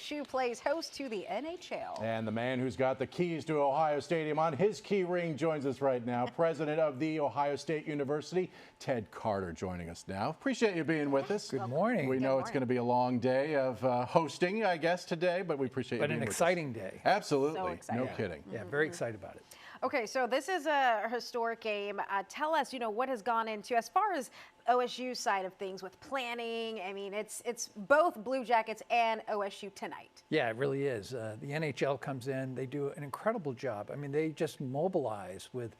OSU plays host to the NHL. And the man who's got the keys to Ohio Stadium on his key ring joins us right now. President of the Ohio State University, Ted Carter, joining us now. Appreciate you being with us. Good morning. We know it's going to be a long day of hosting, I guess, today, but we appreciate you being with us. But an exciting day. Absolutely. So exciting. No kidding. Yeah, very excited about it. Okay, so this is a historic game. Tell us, what has gone into, as far as OSU's side of things with planning. I mean, it's both Blue Jackets and OSU tonight. Yeah, it really is. The NHL comes in. They do an incredible job. I mean, they just mobilize with,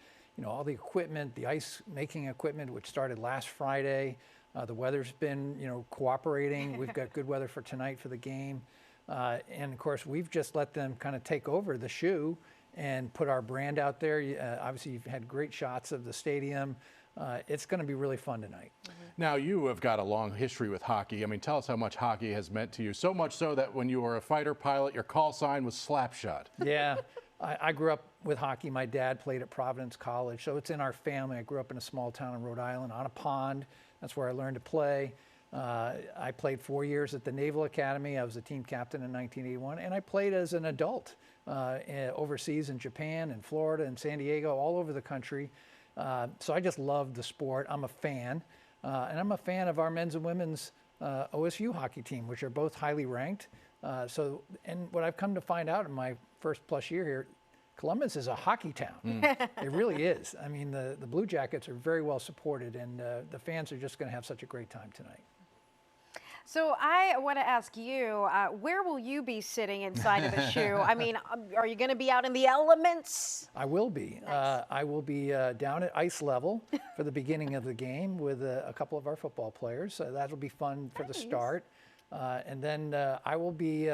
all the equipment, the ice making equipment, which started last Friday. The weather's been, cooperating. We've got good weather for tonight for the game. And, of course, we've just let them kind of take over the shoe and put our brand out there. Obviously, you've had great shots of the stadium. It's going to be really fun tonight. Now, you have got a long history with hockey. I mean, tell us how much hockey has meant to you. So much so that when you were a fighter pilot, your call sign was Slapshot. Yeah, I grew up with hockey. My dad played at Providence College, so it's in our family. I grew up in a small town in Rhode Island on a pond. That's where I learned to play. I played 4 years at the Naval Academy. I was a team captain in 1981, and I played as an adult overseas in Japan and Florida and San Diego, all over the country. So I just love the sport. I'm a fan, and I'm a fan of our men's and women's OSU hockey team, which are both highly ranked. And what I've come to find out in my first plus year here, Columbus is a hockey town. It really is. I mean, the Blue Jackets are very well supported, and the fans are just going to have such a great time tonight. So I want to ask you, where will you be sitting inside of the shoe? I mean, are you going to be out in the elements? I will be. Nice. I will be down at ice level for the beginning of the game with a couple of our football players. So that'll be fun for the start. And then I will be,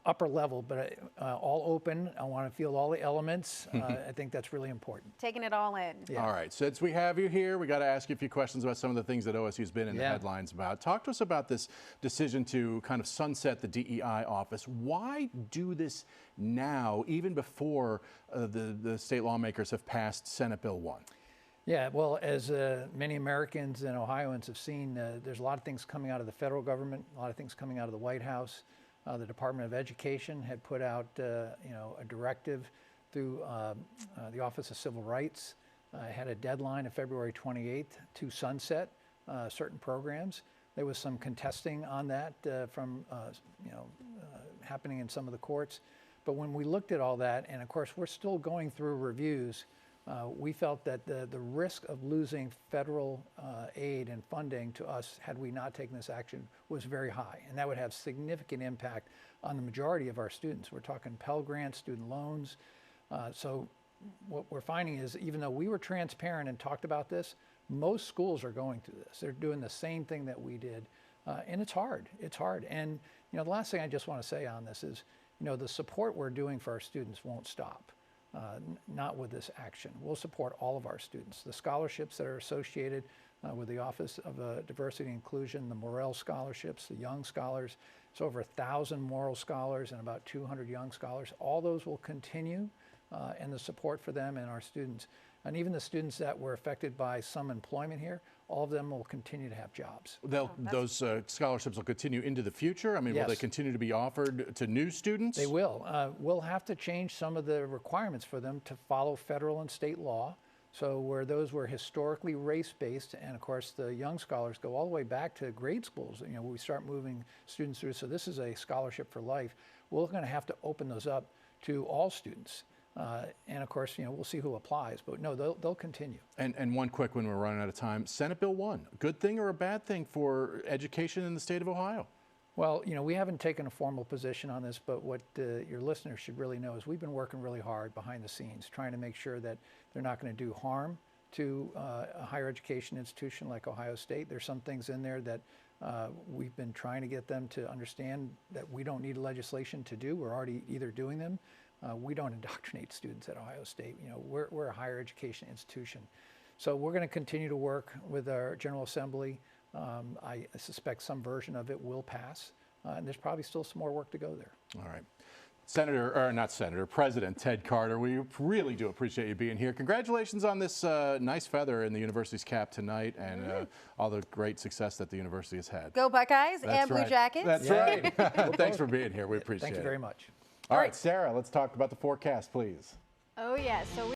upper level, but all open. I want to feel all the elements. I think that's really important. Taking it all in. Yeah. All right. Since we have you here, we got to ask you a few questions about some of the things that OSU's been in the headlines about. Talk to us about this decision to kind of sunset the DEI office. Why do this now, even before the state lawmakers have passed Senate Bill 1? Yeah, well, as many Americans and Ohioans have seen, there's a lot of things coming out of the federal government, a lot of things coming out of the White House. The Department of Education had put out, a directive through the Office of Civil Rights. Had a deadline of February 28th to sunset certain programs. There was some contesting on that from, happening in some of the courts. But when we looked at all that, and of course, we're still going through reviews, we felt that the risk of losing federal aid and funding to us had we not taken this action was very high, and that would have significant impact on the majority of our students. We're talking Pell Grants, student loans. So what we're finding is, even though we were transparent and talked about this, most schools are going through this. They're doing the same thing that we did, and it's hard. It's hard. And the last thing I just want to say on this is, the support we're doing for our students won't stop. Not with this action. We'll support all of our students. The scholarships that are associated with the Office of Diversity and Inclusion, the Morrell scholarships, the Young Scholars, it's over 1,000 Morrell Scholars and about 200 Young Scholars. All those will continue, and the support for them and our students. And even the students that were affected by some employment here, all of them will continue to have jobs. Those scholarships will continue into the future? I mean, yes. Will they continue to be offered to new students? They will. We'll have to change some of the requirements for them to follow federal and state law. So where those were historically race-based, and of course the Young Scholars go all the way back to grade schools, we start moving students through. So this is a scholarship for life. We're going to have to open those up to all students. And of course, we'll see who applies, but no, they'll continue. And one quick one, we're running out of time. Senate Bill 1, good thing or a bad thing for education in the state of Ohio? Well, we haven't taken a formal position on this, but what your listeners should really know is we've been working really hard behind the scenes, trying to make sure that they're not going to do harm to a higher education institution like Ohio State. There's some things in there that we've been trying to get them to understand that we don't need legislation to do. We're already either doing them. We don't indoctrinate students at Ohio State. We're a higher education institution. So we're going to continue to work with our General Assembly. I suspect some version of it will pass, and there's probably still some more work to go there. All right. President Ted Carter, we really do appreciate you being here. Congratulations on this nice feather in the university's cap tonight and all the great success that the university has had. Go Buckeyes and Blue Jackets. That's right. Well, thanks for being here. We appreciate it. Thank you very much. All right, Sarah, let's talk about the forecast, please. Oh, yeah. So